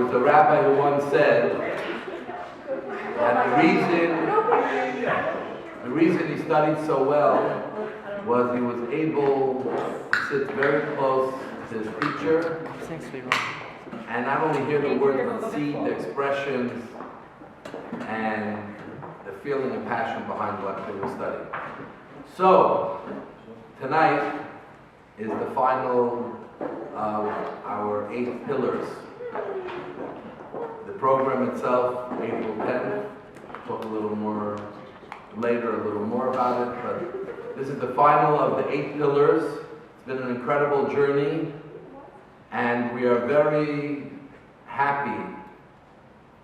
There was a rabbi who once said that the reason he studied so well was he was able to sit very close to his teacher and not only hear the words but see the expressions and the feeling and passion behind what they were studying. So, tonight is the final of our 8 pillars. The program itself, April 10th, I'll talk a little more later, a little more about it, but this is the final of the 8 pillars. It's been an incredible journey, and we are very happy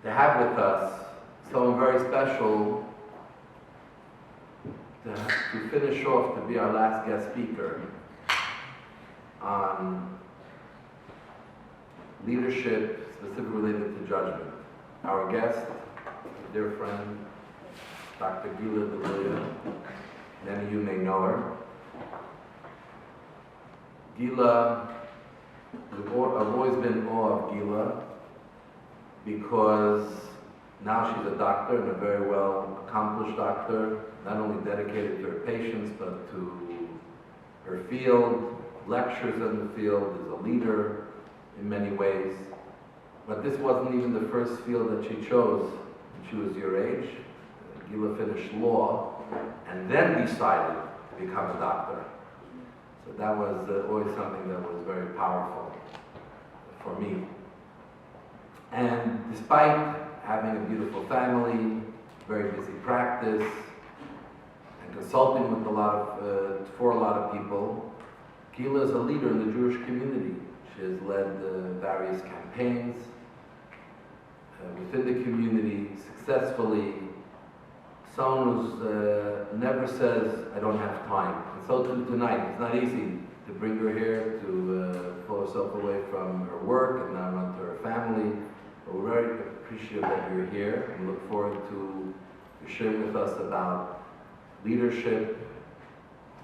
to have with us someone very special to finish off, to be our last guest speaker on leadership specifically related to judgment. Our guest, dear friend, Dr. Guila Delouya. Many of you may know her. Guila, I've always been in awe of Guila because now she's a doctor and a very well accomplished doctor, not only dedicated to her patients but to her field, lectures in the field, is a leader in many ways. But this wasn't even the first field that she chose when she was your age. Guila finished law and then decided to become a doctor. So that was always something that was very powerful for me. And despite having a beautiful family, very busy practice, and consulting with for a lot of people, Guila is a leader in the Jewish community. She has led various campaigns within the community successfully. Someone who never says, I don't have time. And so too tonight. It's not easy to bring her here, to pull herself away from her work and now run to her family. But we're very appreciative that you're here and look forward to sharing with us about leadership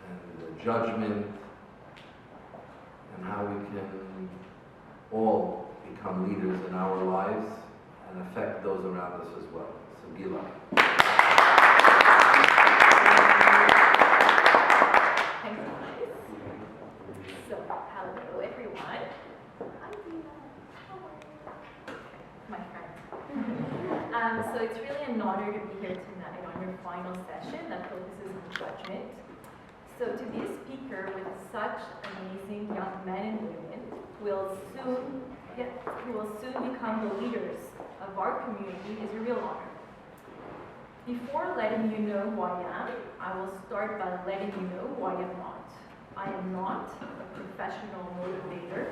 and judgment and how we can all become leaders in our lives and affect those around us as well. So Guila. So, hello everyone. Hi Guila. How are you? My friend. So it's really an honor to be here tonight on your final session that focuses on judgment. So to be a speaker with such amazing young men and women who will soon become the leaders of our community is a real honor. Before letting you know who I am, I will start by letting you know who I am not. I am not a professional motivator.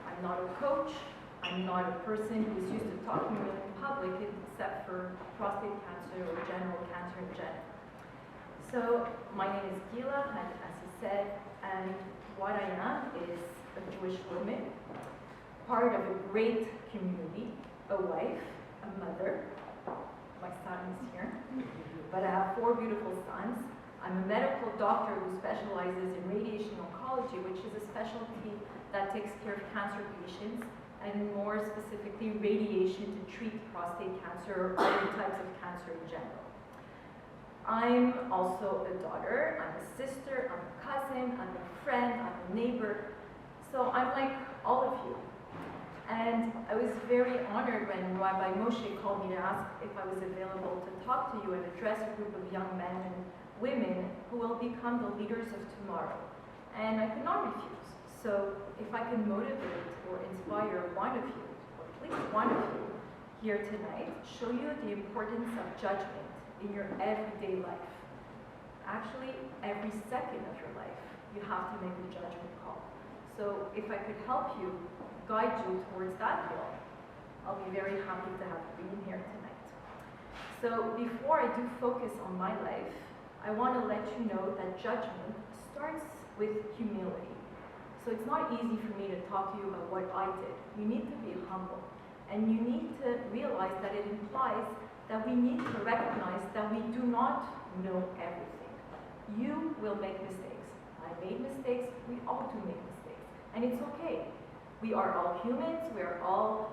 I'm not a coach. I'm not a person who is used to talking in public except for prostate cancer or general cancer in general. So my name is Guila, as he said, and what I am is a Jewish woman, part of a great community, a wife, a mother. My son is here, but I have 4 beautiful sons. I'm a medical doctor who specializes in radiation oncology, which is a specialty that takes care of cancer patients, and more specifically radiation to treat prostate cancer or other types of cancer in general. I'm also a daughter, I'm a sister, I'm a cousin, I'm a friend, I'm a neighbor. So I'm like all of you. And I was very honored when Rabbi Moshe called me to ask if I was available to talk to you and address a group of young men and women who will become the leaders of tomorrow. And I could not refuse. So if I can motivate or inspire one of you, or at least one of you, here tonight, show you the importance of judgment in your everyday life. Actually, every second of your life, you have to make a judgment call. So if I could help you, guide you towards that goal, I'll be very happy to have you here tonight. So before I do focus on my life, I want to let you know that judgment starts with humility. So it's not easy for me to talk to you about what I did. You need to be humble. And you need to realize that it implies that we need to recognize that we do not know everything. You will make mistakes. I made mistakes. We all do make mistakes. And it's okay. We are all humans. We are all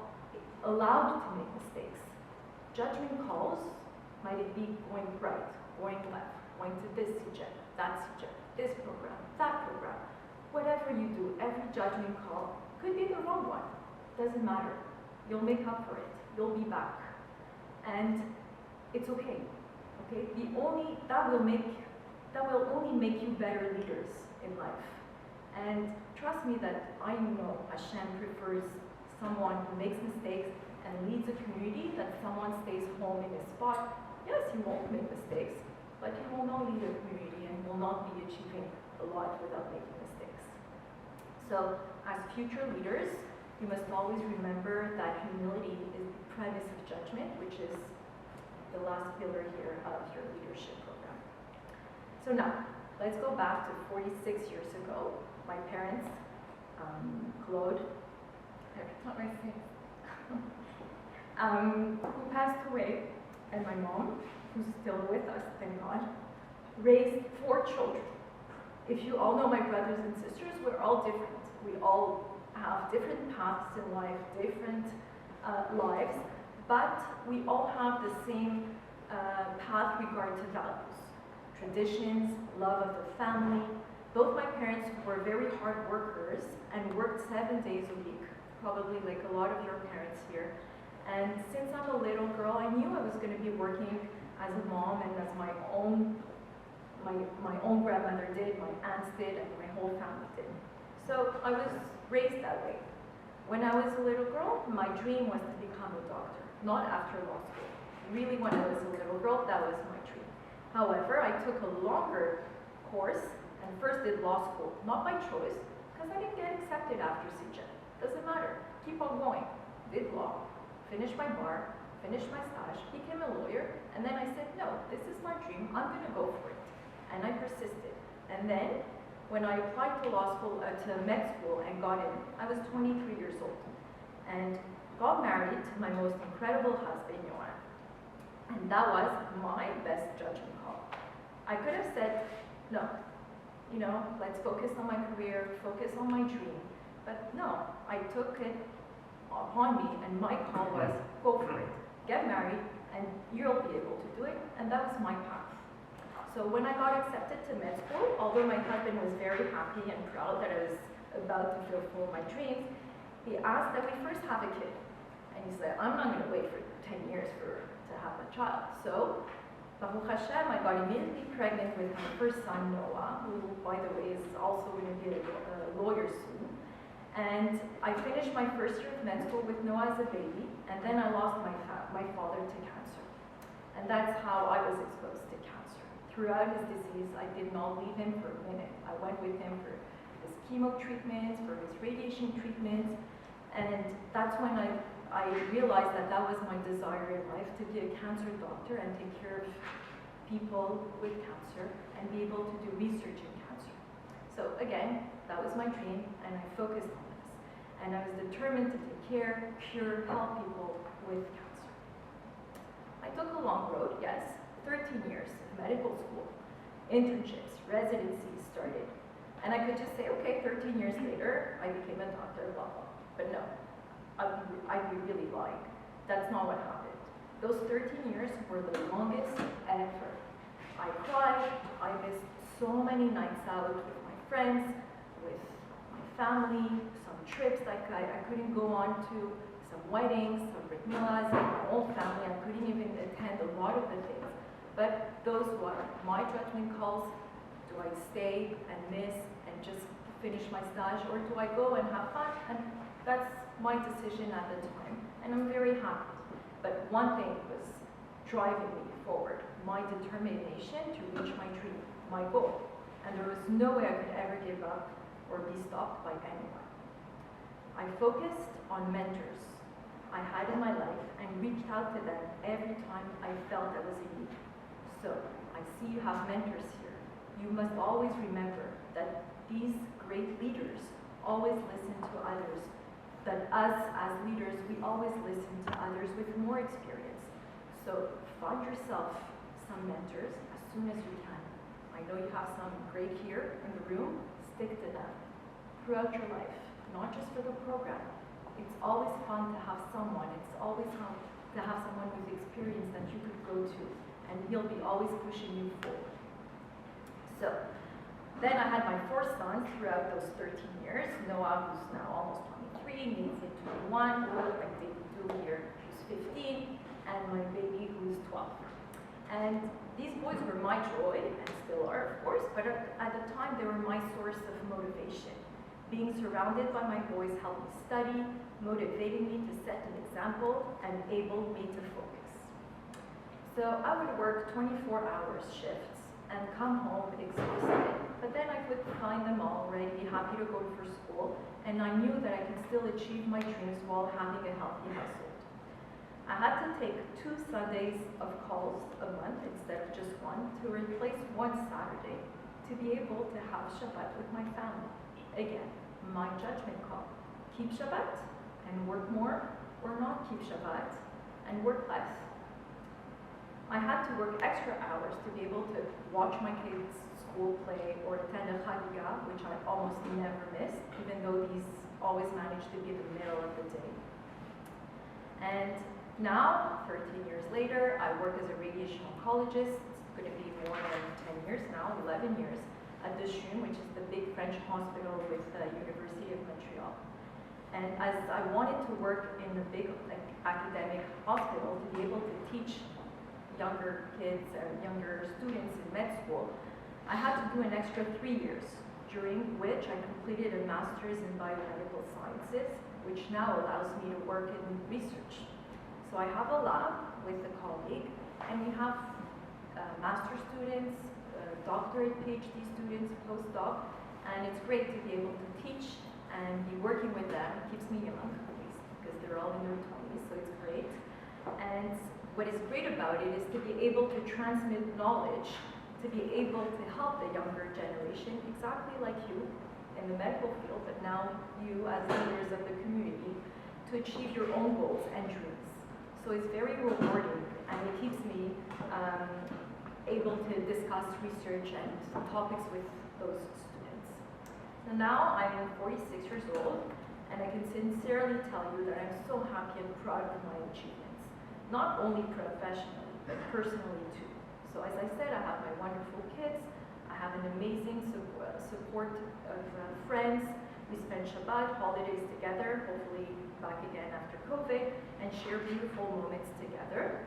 allowed to make mistakes. Judgment calls, might it be going right, going left, going to this subject, that subject, this program, that program. Whatever you do, every judgment call could be the wrong one. Doesn't matter. You'll make up for it. You'll be back. And it's okay. Okay? That will only make you better leaders in life. And trust me that I know Hashem prefers someone who makes mistakes and leads a community than someone stays home in his spot. Yes, he won't make mistakes, but he will not lead a community and will not be achieving a lot without making mistakes. So, as future leaders, you must always remember that humility is the premise of judgment, which is the last pillar here of your leadership program. So now, let's go back to 46 years ago. My parents, Claude, it's not my face, who passed away, and my mom, who's still with us, thank God, raised 4 children. If you all know my brothers and sisters, we're all different. We all have different paths in life, different lives, but we all have the same path regard to values, traditions, love of the family. Both my parents were very hard workers and worked 7 days a week, probably like a lot of your parents here. And since I'm a little girl, I knew I was going to be working as a mom and as my own grandmother did, my aunts did, and my whole family did. So I was raised that way. When I was a little girl, my dream was to become a doctor, not after law school. Really, when I was a little girl, that was my dream. However, I took a longer course and first did law school, not by choice, because I didn't get accepted after CJ. Doesn't matter. Keep on going. Did law, finished my bar, finished my stage, became a lawyer, and then I said, no, this is my dream, I'm going to go for it. And I persisted. And then, when I applied to law school, to med school and got in, I was 23 years old. And got married to my most incredible husband, Johan. And that was my best judgment call. I could have said, no, let's focus on my career, focus on my dream. But no, I took it upon me, and my call was, go for it. Get married, and you'll be able to do it. And that was my path. So when I got accepted to med school, although my husband was very happy and proud that I was about to fulfill my dreams, he asked that we first have a kid. And he said, I'm not going to wait for 10 years to have a child. So, Baruch Hashem, I got immediately pregnant with my first son, Noah, who, by the way, is also going to be a lawyer soon. And I finished my first year of med school with Noah as a baby, and then I lost my father to cancer. And that's how I was exposed to cancer. Throughout his disease, I did not leave him for a minute. I went with him for his chemo treatments, for his radiation treatments, and that's when I realized that was my desire in life, to be a cancer doctor and take care of people with cancer and be able to do research in cancer. So again, that was my dream, and I focused on this. And I was determined to take care, cure, help people with cancer. I took a long road, yes, 13 years of medical school, internships, residencies started. And I could just say, okay, 13 years later, I became a doctor, blah, blah. But no, I'd be really lying. That's not what happened. Those 13 years were the longest ever. I cried, I missed so many nights out with my friends, with my family, some trips I couldn't go on to, some weddings, some brit milas, and my whole family. I couldn't even attend a lot of the things. But those were my judgment calls. Do I stay and miss and just finish my stage, or do I go and have fun? And that's my decision at the time, and I'm very happy. But one thing was driving me forward, my determination to reach my dream, my goal. And there was no way I could ever give up or be stopped by anyone. I focused on mentors I had in my life and reached out to them every time I felt I was in need. So, I see you have mentors here. You must always remember that these great leaders always listen to others, that us as leaders, we always listen to others with more experience. So, find yourself some mentors as soon as you can. I know you have some great here in the room. Stick to them throughout your life, not just for the program. it's always fun to have someone. It's always fun to have someone with experience that you could go to, and he'll be always pushing you forward. So then I had my 4 sons throughout those 13 years. Noah, who's now almost 23, Nathan 21, my baby Delouya, who's 15, and my baby who's 12. And these boys were my joy, and still are, of course, but at the time they were my source of motivation. Being surrounded by my boys helped me study, motivating me to set an example, and enabled me to focus. So I would work 24-hour shifts and come home exhausted, but then I would find them all ready, happy to go for school, and I knew that I can still achieve my dreams while having a healthy household. I had to take 2 Sundays of calls a month instead of just 1 to replace 1 Saturday to be able to have Shabbat with my family. Again, my judgment call. Keep Shabbat and work more, or not keep Shabbat and work less. I had to work extra hours to be able to watch my kids' school play or attend a Chagiga, which I almost never missed, even though these always managed to be the middle of the day. And now, 13 years later, I work as a radiation oncologist. It's going to be more than 10 years now, 11 years, at the CHUM, which is the big French hospital with the University of Montreal. And as I wanted to work in the big academic hospital to be able to teach younger kids and younger students in med school, I had to do an extra 3 years, during which I completed a master's in biomedical sciences, which now allows me to work in research. So I have a lab with a colleague, and we have master students, doctorate PhD students, postdoc, and it's great to be able to teach and be working with them. It keeps me young, at least, because they're all in their 20s, so it's great. And what is great about it is to be able to transmit knowledge, to be able to help the younger generation, exactly like you in the medical field, but now you as leaders of the community, to achieve your own goals and dreams. So it's very rewarding, and it keeps me able to discuss research and topics with those students. So now I'm 46 years old, and I can sincerely tell you that I'm so happy and proud of my achievements, not only professionally, but personally too. So as I said, I have my wonderful kids, I have an amazing support of friends. We spend Shabbat holidays together, hopefully back again after COVID, and share beautiful moments together.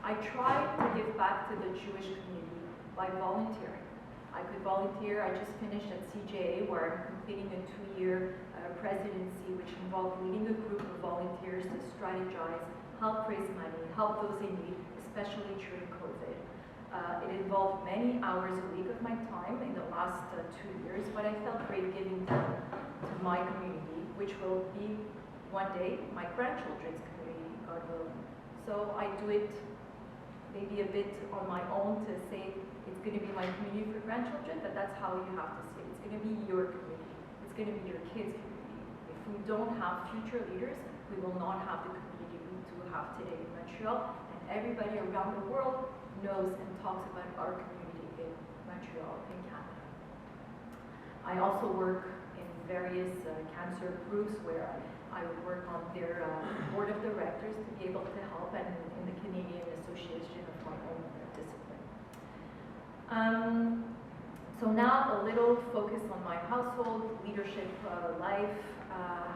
I try to give back to the Jewish community by volunteering. I could volunteer. I just finished at CJA, where I'm completing a 2-year presidency, which involved leading a group of volunteers to strategize, help raise money, help those in need, especially during COVID. It involved many hours a week of my time in the last 2 years, but I felt great giving them to my community, which will be one day my grandchildren's community, God willing. So I do it maybe a bit on my own to say it's going to be my community for grandchildren, but that's how you have to say it. It's going to be your community. It's going to be your kids' community. If we don't have future leaders, we will not have the community we do have today in Montreal, and everybody around the world knows and talks about our community in Montreal, in Canada. I also work in various cancer groups where I would work on their board of directors to be able to help, and in the Canadian Association of my own discipline. So now a little focus on my household, leadership life.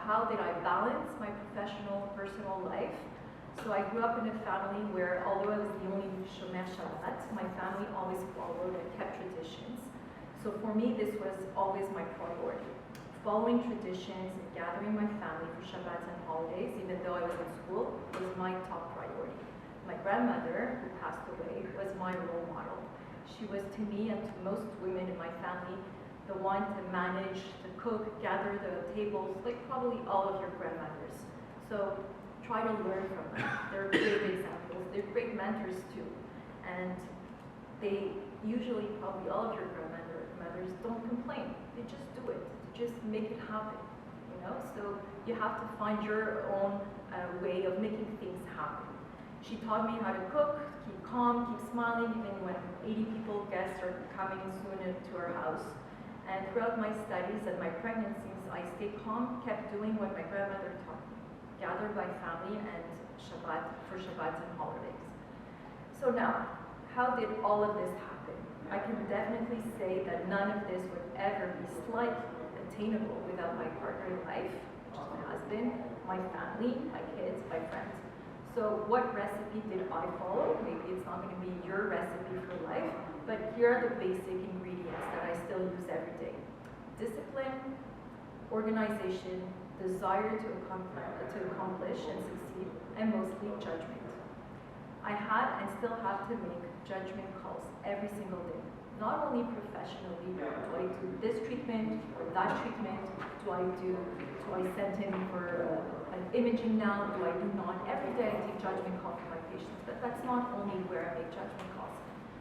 How did I balance my professional, personal life? So I grew up in a family where, although I was the only Shomer Shabbat, my family always followed and kept traditions. So for me, this was always my priority. Following traditions and gathering my family for Shabbats and holidays, even though I was in school, was my top priority. My grandmother, who passed away, was my role model. She was, to me and to most women in my family, the one to manage, to cook, gather the tables, like probably all of your grandmothers. So try to learn from them. They're great examples. They're great mentors too. And they usually, probably all of your grandmothers don't complain. They just do it. They just make it happen, you know? So you have to find your own way of making things happen. She taught me how to cook, keep calm, keep smiling, even when 80 people, guests are coming soon to our house. And throughout my studies and my pregnancies, I stayed calm, kept doing what my grandmother taught me. gathered by family and for Shabbats and holidays. So now, how did all of this happen? I can definitely say that none of this would ever be slightly attainable without my partner in life, which is my husband, my family, my kids, my friends. So what recipe did I follow? Maybe it's not going to be your recipe for life, but here are the basic ingredients that I still use every day. Discipline, organization, desire to accomplish and succeed, and mostly judgment. I had and still have to make judgment calls every single day. Not only professionally, do I do this treatment or that treatment? Do I send him for an imaging now? Do I do not? Every day I take judgment calls for my patients, but that's not only where I make judgment calls.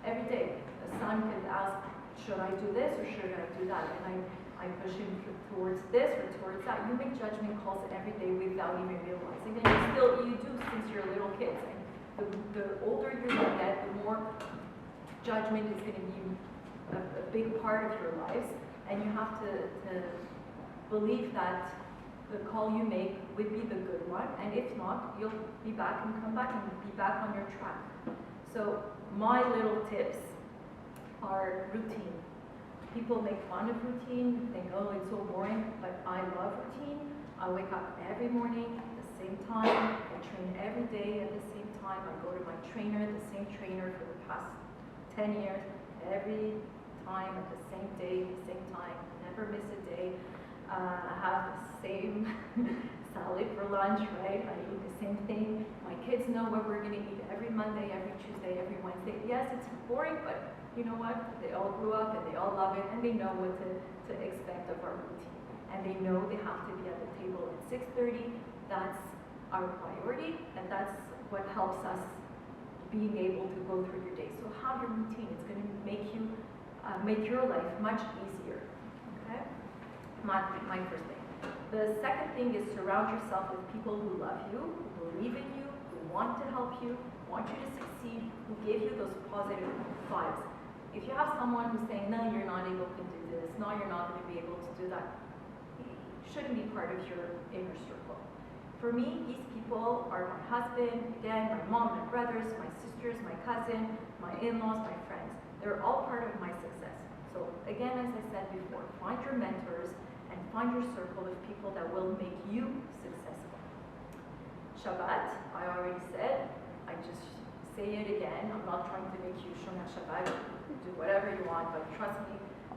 Every day, a son could ask, should I do this or should I do that? And I push him towards this or towards that. You make judgment calls every day without even realizing, and you do since you're little kids. And the older you get, the more judgment is going to be a big part of your lives, and you have to believe that the call you make would be the good one, and if not, you'll be back and come back and be back on your track. So my little tips are routine. People make fun of routine, think, oh, it's so boring, but I love routine. I wake up every morning at the same time, I train every day at the same time, I go to my trainer, the same trainer for the past 10 years, every time at the same day, the same time, never miss a day. I have the same salad for lunch, right? I eat the same thing. My kids know what we're going to eat every Monday, every Tuesday, every Wednesday. Yes, it's boring, but you know what? They all grew up and they all love it, and they know what to expect of our routine. And they know they have to be at the table at 6:30. That's our priority, and that's what helps us being able to go through your day. So have your routine. It's going to make your life much easier. Okay? My first thing. The second thing is surround yourself with people who love you, who believe in you, who want to help you, want you to succeed, who give you those positive vibes. If you have someone who's saying, no, you're not able to do this, no, you're not going to be able to do that, it shouldn't be part of your inner circle. For me, these people are my husband, again, my mom, my brothers, my sisters, my cousin, my in-laws, my friends. They're all part of my success. So again, as I said before, find your mentors and find your circle of people that will make you successful. Shabbat, I already said, I just say it again. I'm not trying to make you Shona Shabbat, do whatever you want, but trust me,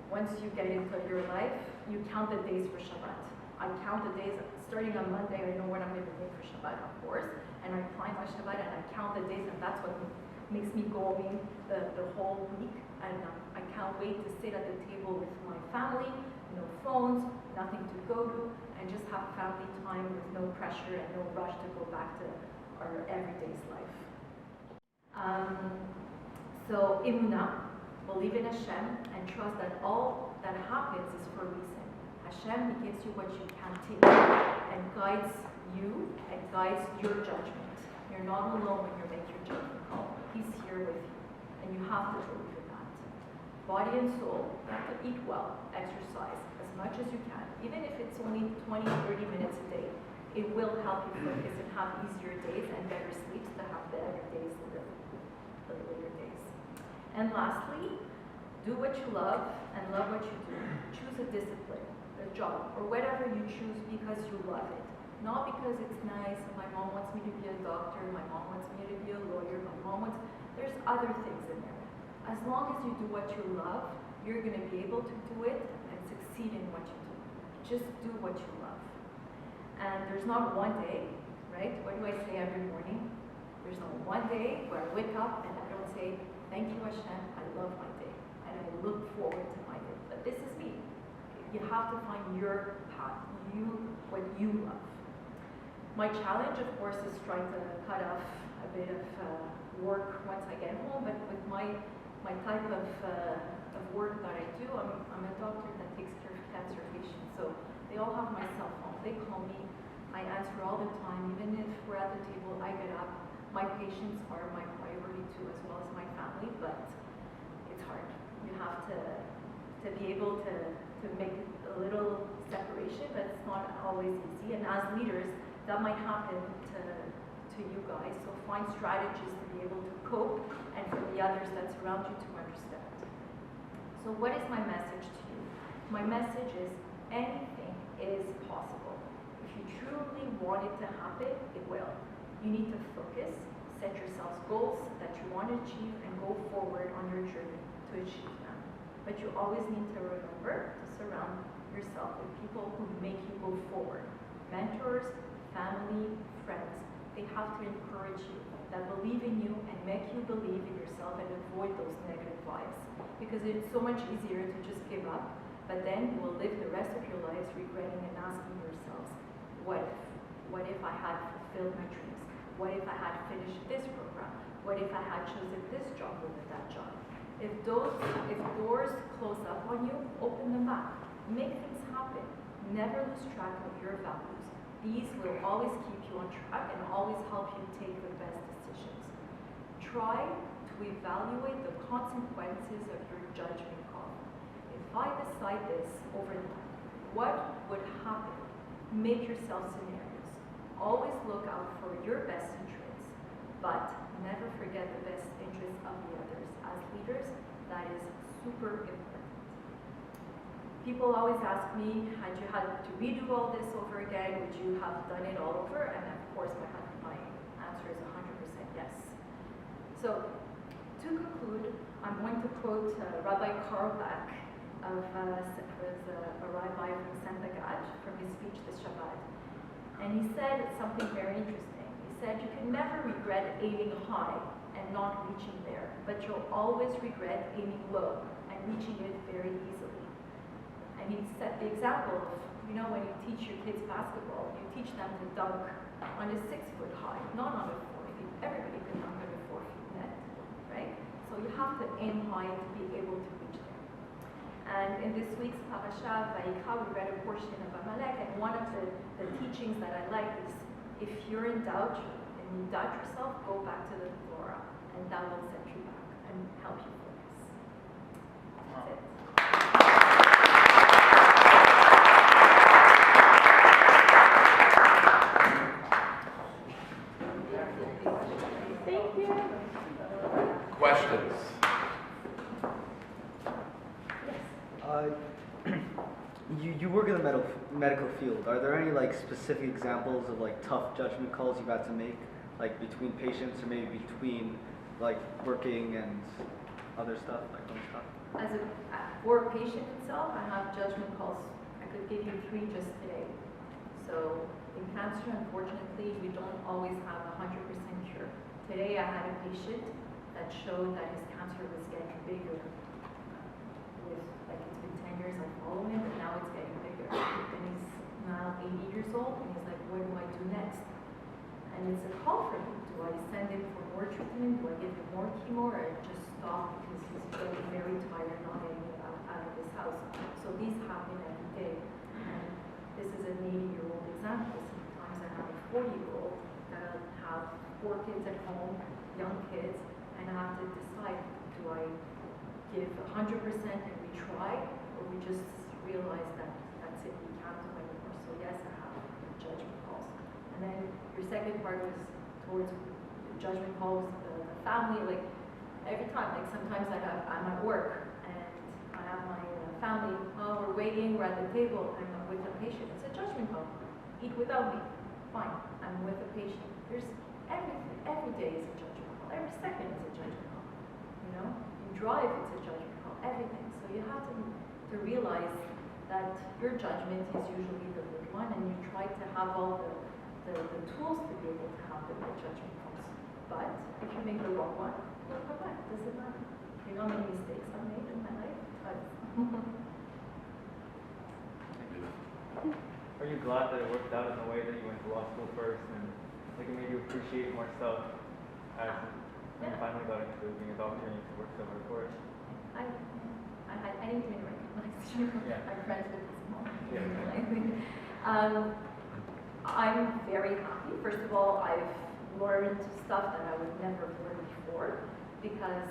once you get into your life, you count the days for Shabbat. I count the days, starting on Monday, I know what I'm going to make for Shabbat, of course, and I plan my Shabbat and I count the days, and that's what makes me going the whole week. And I can't wait to sit at the table with my family, no phones, nothing to go to, and just have family time with no pressure and no rush to go back to our everyday's life. So Emunah, believe in Hashem and trust that all that happens is for a reason. Hashem, He gives you what you can take and guides you and guides your judgment. You're not alone when you make your judgment call. He's here with you, and you have to believe in that. Body and soul, you have to eat well, exercise as much as you can, even if it's only 20, 30 minutes a day. It will help you focus and have easier days and better sleeps to have better days the later days. And lastly, do what you love and love what you do. Choose a discipline, a job, or whatever you choose because you love it. Not because it's nice, and my mom wants me to be a doctor, my mom wants me to be a lawyer, there's other things in there. As long as you do what you love, you're going to be able to do it and succeed in what you do. Just do what you love. And there's not one day, right? What do I say every morning? There's not one day where I wake up and I don't say, thank you Hashem, I love my day. And I look forward to my day. But this is me. You have to find your path, what you love. My challenge, of course, is trying to cut off a bit of work once I get home, but with my type of work that I do, I'm a doctor that takes care of cancer patients, so they all have my cell phone. They call me, I answer all the time, even if we're at the table, I get up. My patients are my priority too, as well as my family, but it's hard. You have to be able to make a little separation, but it's not always easy. And as leaders, that might happen to you guys. So find strategies to be able to cope and for the others that surround you to understand. So what is my message to you? My message is anything is possible. If you truly want it to happen, it will. You need to focus, set yourselves goals that you want to achieve, and go forward on your journey to achieve them. But you always need to remember to surround yourself with people who make you go forward. Mentors, family, friends. They have to encourage you, that believe in you and make you believe in yourself and avoid those negative vibes. Because it's so much easier to just give up, but then you will live the rest of your lives regretting and asking yourselves, what if? What if I had fulfilled my dreams? What if I had finished this program? What if I had chosen this job over that job? If doors close up on you, open them back. Make things happen. Never lose track of your values. These will always keep you on track and always help you take the best decisions. Try to evaluate the consequences of your judgment call. If I decide this over that, what would happen? Make yourself scenarios. Always look out for your best interests, but never forget the best interests of the others. As leaders, that is super important. People always ask me, had you had to redo all this over again, would you have done it all over? And of course, my answer is 100% yes. So, to conclude, I'm going to quote Rabbi Carlbach, was a rabbi from Saint Agad, from his speech this Shabbat. And he said something very interesting. He said, you can never regret aiming high and not reaching there, but you'll always regret aiming low and reaching it very easily. And he set the example of, when you teach your kids basketball, you teach them to dunk on a 6-foot high, not on a 4 feet. Everybody can dunk on a 4 feet net, right? So you have to aim high to be able to reach there. And in this week's parasha, Vayikra, we read a portion of Amalek, and one of the teachings that I like is, if you're in doubt and you doubt yourself, go back to the Torah, and that will set you back and help you focus. That's it. Questions? You work in the medical field. Are there any specific examples of tough judgment calls you've had to make, between patients or maybe between working and other stuff, home stuff? For a patient itself, I have judgment calls. I could give you 3 just today. So in cancer, unfortunately, we don't always have a 100% cure. Today I had a patient that showed that his cancer was getting bigger. It's been 10 years I follow him, but now it's getting bigger. And he's now 80 years old, and he's like, what do I do next? And it's a call for me. Do I send him for more treatment? Do I give him more chemo, or just stop because he's getting very tired, not getting out of his house? So these happen every day. And this is an 80-year-old example. Sometimes I have a 40-year-old that have 4 kids at home, young kids, and I have to decide, do I give 100% and we try, or we just realize that that's it, we can't do anymore. So yes, I have judgment calls. And then your second part was towards judgment calls, the family, every time, sometimes I'm at work and I have my family, we're waiting, we're at the table, I'm with the patient. It's a judgment call. Eat without me. Fine, I'm with the patient. There's every day is a judgment call. Every second is a judgment call. You drive, it's a judgment call. Everything. So you have to realize that your judgment is usually the good one, and you try to have all the tools to be able to have the good judgment calls. But if you make the wrong one, you'll come back. It doesn't matter. You know how many mistakes I've made in my life? Are you glad that it worked out in the way that you went to law school first, and it made you appreciate more stuff as when you finally got into being a doctor and you worked so hard for it? I didn't even recognize you. Yeah. I'm friends with this mom. Yeah. I'm very happy. First of all, I've learned stuff that I would never have learned before, because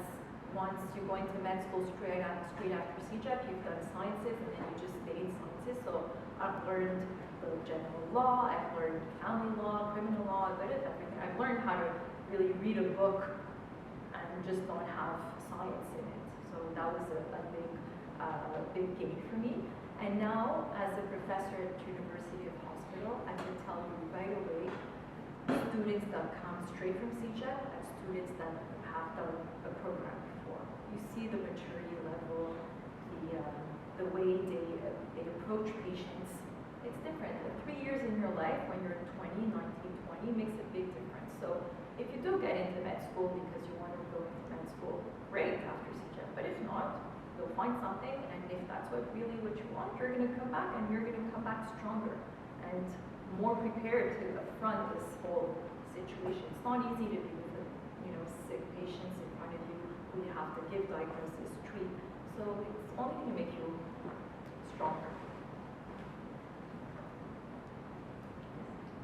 once you go into med school straight after CJEP, you've done sciences and then you just stay in sciences. So I've learned little general law, I've learned family law, criminal law, a bit of everything. I've learned how to really read a book and just not have science in it. So that was a big gain for me. And now, as a professor at University of Hospital, I can tell you right away, students that come straight from CJET and students that have done a program before. You see the maturity level, the way they approach patients. It's different. Like 3 years in your life when you're 20, 19, 20 makes a big difference. So if you do get into med school because you want to go into med school, great after CJET. But if not, you'll find something, and if that's what you want, you're going to come back, and you're going to come back stronger and more prepared to confront this whole situation. It's not easy to be with, sick patients in front of you who you have to give diagnosis, treat. So it's only going to make you stronger.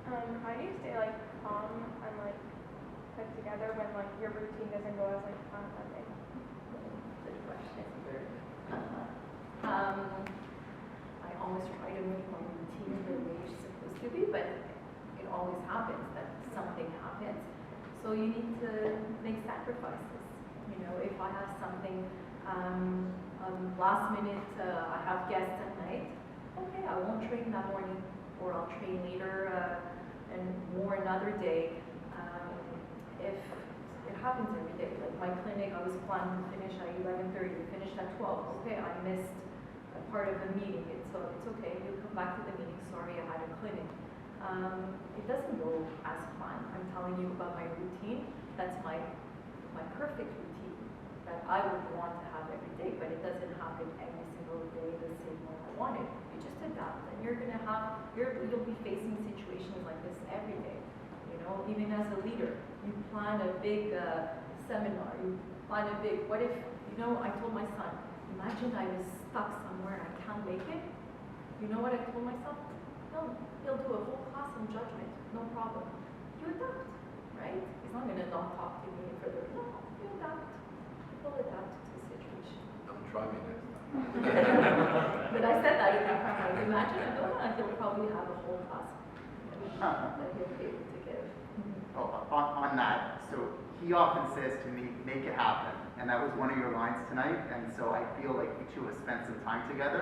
How do you stay calm and put together when your routine doesn't go as planned that day? Good question. I always try to make my routine the way it's supposed to be, but it always happens that something happens. So you need to make sacrifices. If I have something last minute, I have guests at night, okay, I won't train that morning, or I'll train later and more another day. If it happens every day, like my clinic, I was planning to finish at 11:30, finished at 12. Okay, I missed a part of the meeting. It's okay. You come back to the meeting. Sorry, I had a clinic. It doesn't go as planned. I'm telling you about my routine. That's my perfect routine that I would want to have every day, but it doesn't happen every single day the same way I want it. You just adapt, and you'll be facing situations like this every day. Even as a leader, you plan a big seminar. You plan a big. What if I told my son, imagine I was stuck somewhere and I can't make it. You know what I told myself? No, he'll do a whole class on judgment. No problem. You adapt, right? He's not going to not talk to me further. No, you adapt. People adapt to the situation. Don't try me next time. But I said that in the time. Imagine he'll probably have a whole class that he'll be able to give. On that, so he often says to me, make it happen. And that was one of your lines tonight, and so I feel like you two have spent some time together.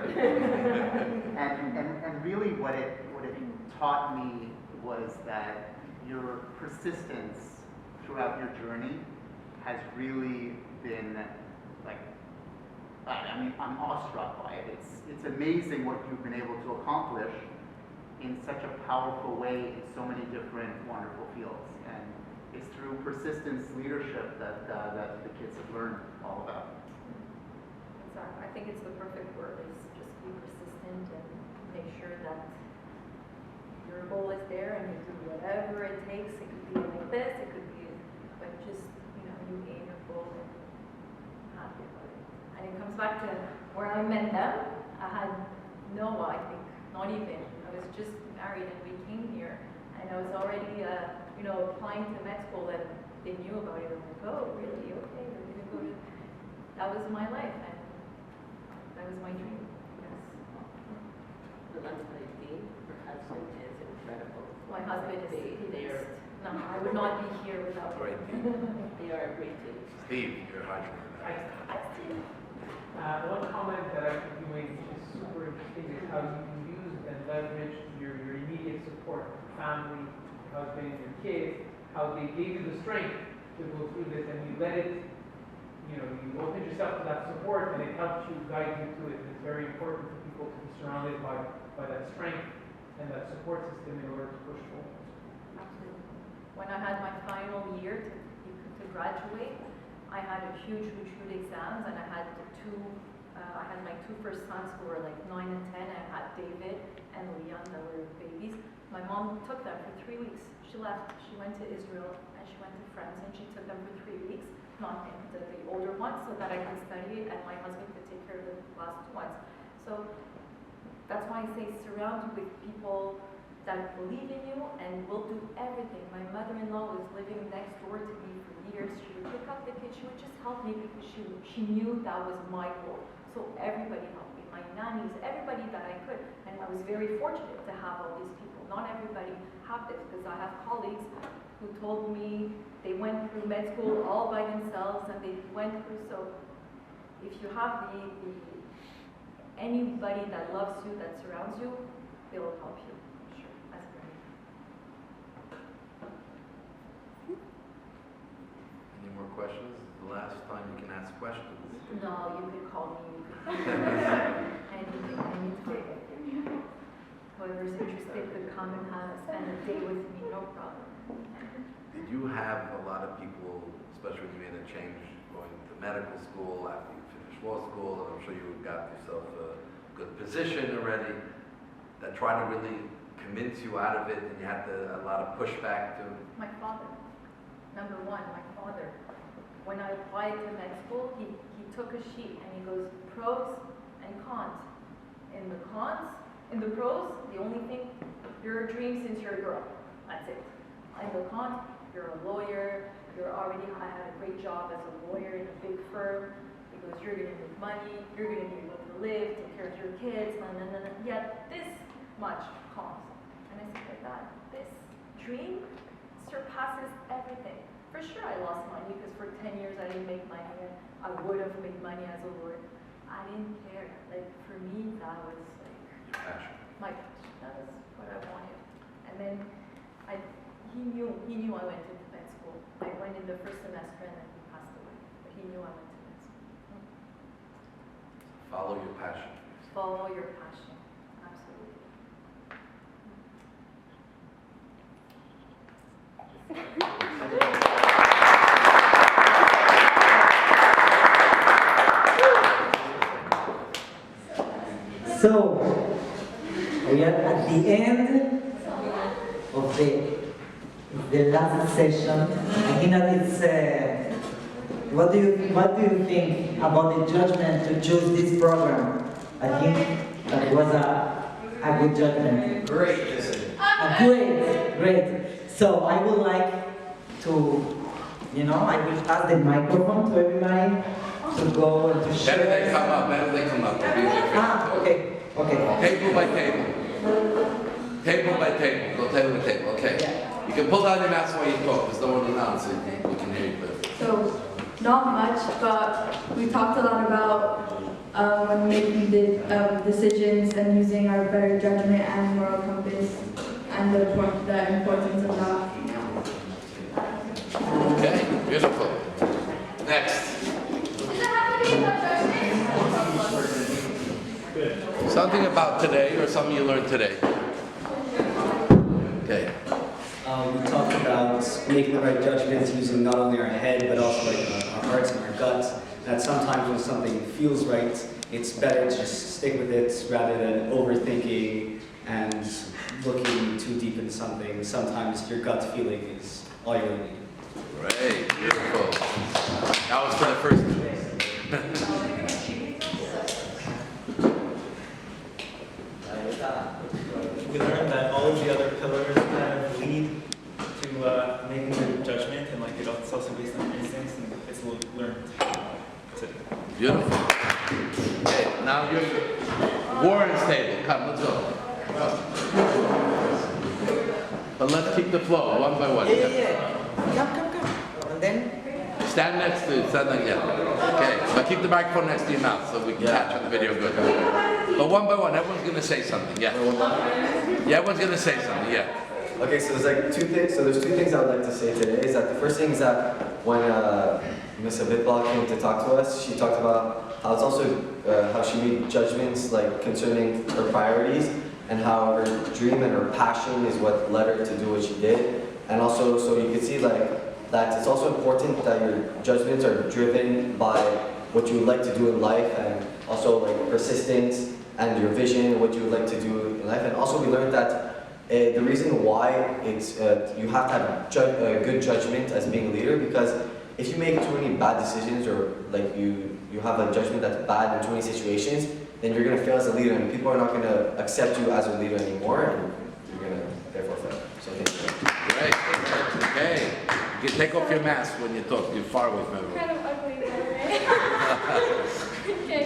and really what it taught me was that your persistence throughout your journey has really been I'm awestruck by it. It's amazing what you've been able to accomplish in such a powerful way in so many different wonderful fields. And it's through persistence leadership that the kids have learned all about. Exactly. I think it's the perfect word, is just be persistent and make sure that your goal is there and you do whatever it takes. It could be like this, it could be, but just, you aim your goal and happy about it. And it comes back to where I met them. I had no, I think, not even. I was just married and we came here, and I was already, applying to med school, and they knew about it. I'm like, oh, really? Okay, you're gonna go to. That was my life, and that was my dream. Yes. The Untitled, her husband is incredible. My husband is the No, I would not be here without Great him. team. They are a great team. Steve, you're hiding in that. One comment that I think you made, which is super interesting, is how you use and leverage your immediate support, family, your husband, your kids, how they gave you the strength to go through this, and you let it, you opened yourself to that support, and it helps you, guide you to it. And it's very important for people to be surrounded by that strength and that support system in order to push forward. Absolutely. When I had my final year to graduate, I had a huge exams, and I had my two first sons who were 9 and 10. I had David and Leon that were babies. My mom took them for 3 weeks. She left. She went to Israel and she went to France, and she took them for 3 weeks, not him, the older ones, so that I could study and my husband could take care of the last ones. So that's why I say surround you with people that believe in you and will do everything. My mother-in-law was living next door to me for years. She would pick up the kids. She would just help me because she knew that was my goal. So everybody helped me. my nannies, everybody that I could. And I was very fortunate to have all these people. Not everybody have this, because I have colleagues who told me they went through med school all by themselves, and they went through. So if you have anybody that loves you, that surrounds you, they will help you. Sure, that's great. Any more questions? The last time you can ask questions. No, you could call me. Anything, anytime. Whoever's interested could come and spend a day with me, no problem. Did you have a lot of people, especially when you made a change, going to medical school after you finished law school, and I'm sure you got yourself a good position already, that tried to really convince you out of it, and you had a lot of pushback to? My father, number one, my father. When I applied to med school, he took a sheet and he goes, pros and cons. In the pros, the only thing, you're a dream since you're a girl. That's it. In the cons, you're a lawyer, I had a great job as a lawyer in a big firm. He goes, you're gonna make money, you're gonna be able to live, take care of your kids, yet this much cons. And I said, like that, this dream surpasses everything. For sure I lost money, because for 10 years I didn't make money, and I would have made money as a lawyer. I didn't care. Like, for me, that was like Your passion. my passion. That was what I wanted. And then he knew I went into med school. I went in the first semester and then he passed away. But he knew I went to med school. Follow your passion. Follow your passion. Absolutely. So, we are at the end of the last session. I think that it's, what do you think about the judgment to choose this program? I think that was a good judgment. Great decision. Great. So I would like to, I will pass the microphone to everybody to go and to share. Better they come up. It'll be easier. Okay. Table by table. Table by table. Go table by table. Okay. Yeah. You can pull down your mask while you talk. There's no one around, so we can hear you better. So, not much, but we talked a lot about when making the decisions and using our better judgment and moral compass and the importance of that. Okay, beautiful. Next. Something about today or something you learned today. Okay. We talked about making the right judgments using not only our head but also our hearts and our guts. That sometimes when something feels right, it's better to just stick with it rather than overthinking and looking too deep into something. Sometimes your gut feeling is all you really need. Great, beautiful. That was for the first time. We learned that all of the other pillars kind of lead to making good judgment, and like it's also based on instincts, and it's learned. That's it. Beautiful. Okay, now you're Warren's table. Come, let's go. But let's keep the flow, one by one. Yeah. Come. And then? Stand next to, Okay, but keep the microphone next to your mouth so we can catch on the video good. But one by one, everyone's going to say something, yeah. Yeah, everyone's going to say something, yeah. Okay, so there's like two things. So there's two things I would like to say today. Is that the first thing is that when Ms. Abitbal came to talk to us, she talked about how it's also how she made judgments like concerning her priorities and how her dream and her passion is what led her to do what she did. And also, so you can see like that it's also important that your judgments are driven by what you would like to do in life, and also like persistence and your vision, what you would like to do in life. And also we learned that the reason why it's you have to have good judgment as being a leader, because if you make too many bad decisions or like you have a judgment that's bad in too many situations, then you're going to fail as a leader and people are not going to accept you as a leader anymore, and you're going to therefore fail. So thank you. Great. Okay. You can take off your mask when you talk. You're far away from everyone. Kind of ugly, but okay.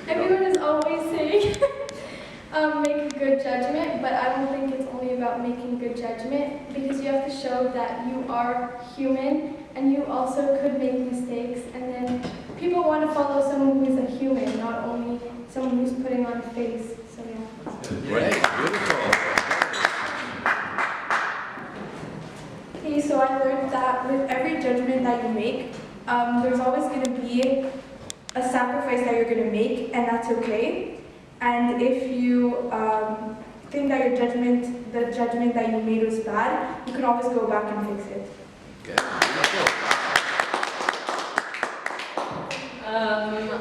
Everyone is always always saying make a good judgment, but I don't think it's only about making good judgment because you have to show that you are human and you also could make mistakes, and then people want to follow someone who's a human, not only someone who's putting on a face. So yeah. Great, beautiful. Okay, so I learned that with every judgment that you make, there's always going to be a sacrifice that you're going to make, and that's okay. And if you think that the judgment that you made was bad, you can always go back and fix it. Okay.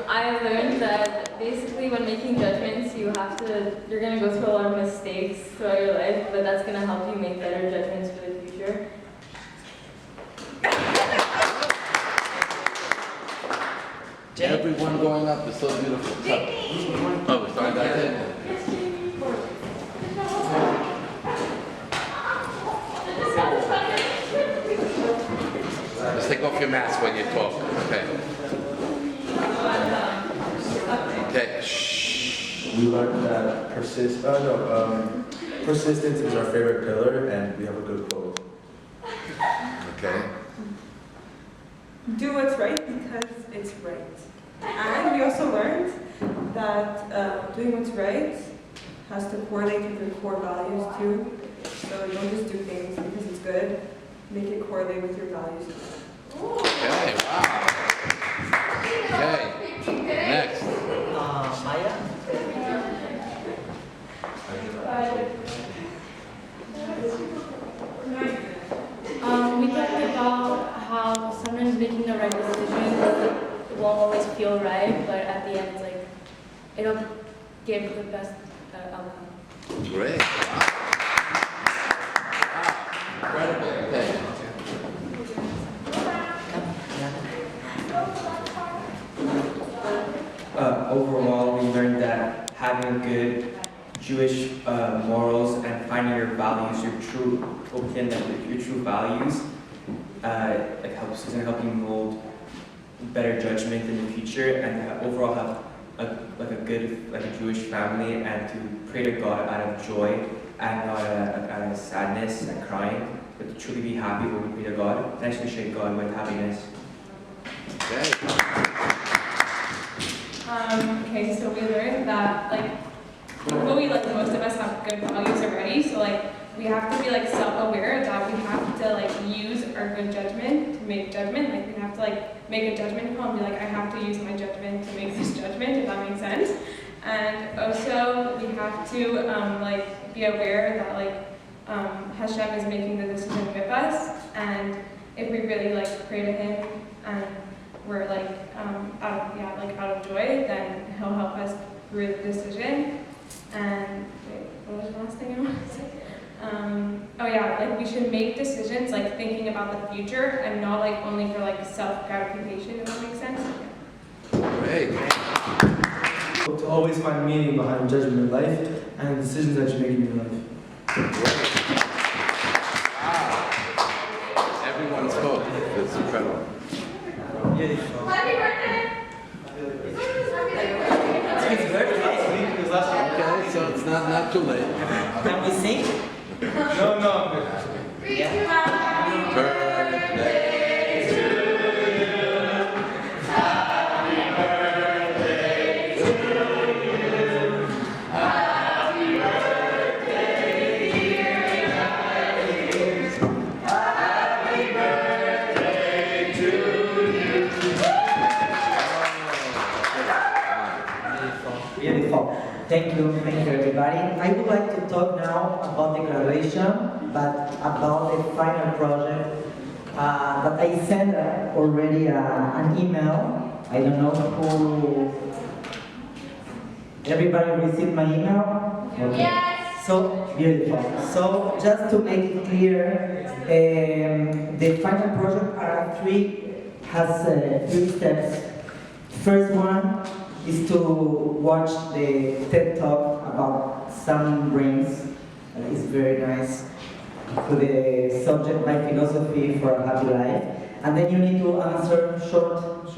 I learned that basically when making judgments, you're gonna go through a lot of mistakes throughout your life, but that's gonna help you make better judgments for the future. Everyone going up is so beautiful. Oh, sorry, that's it. Just take off your mask when you talk. Okay. Okay. Shh. We learned that persistence is our favorite pillar, and we have a good quote. Okay. Do what's right because it's right. And we also learned that doing what's right has to correlate with your core values too. So you don't just do things because it's good. Make it correlate with your values. Okay, wow. Okay, next. Maya? We talked about how sometimes making the right decision won't always feel right, but at the end, it's like it'll give the best outcome. Great. Wow. Incredible. Okay. Overall, we learned that having good Jewish morals and finding your values, your true opinion, your true values, is going to help you mold better judgment in the future, and overall have a Jewish family, and to pray to God out of joy and not out of sadness and crying, but to truly be happy when we pray to God and associate God with happiness. Okay, so we learned that most of us have good values already, so we have to be self-aware that we have to use our good judgment to make judgment. We have to make a judgment call and be I have to use my judgment to make this judgment, if that makes sense. And also we have to be aware that Hashem is making the decision with us, and if we really pray to Him and we're out of joy, then He'll help us through the decision. And wait, what was the last thing I wanted to say? We should make decisions thinking about the future and not only for self-gratification, if that makes sense. Great. To always find meaning behind judgment in life and the decisions that you make in your life. Wow. Everyone spoke. It's incredible. Happy birthday! Okay, so it's not too late. Can we sing? No, I'm good. Birthday to you. Happy birthday to you. Happy birthday, dear Alice. Happy birthday to you. Beautiful. Thank you everybody. I would like to talk now about the graduation, but about the final project that I sent already an email. I don't know who. Everybody received my email? Okay. Yes. So beautiful. So just to make it clear, the final project has three steps. First one is to watch the TED Talk about salmon brains. It's very nice. To the subject, my philosophy for a happy life. And then you need to answer short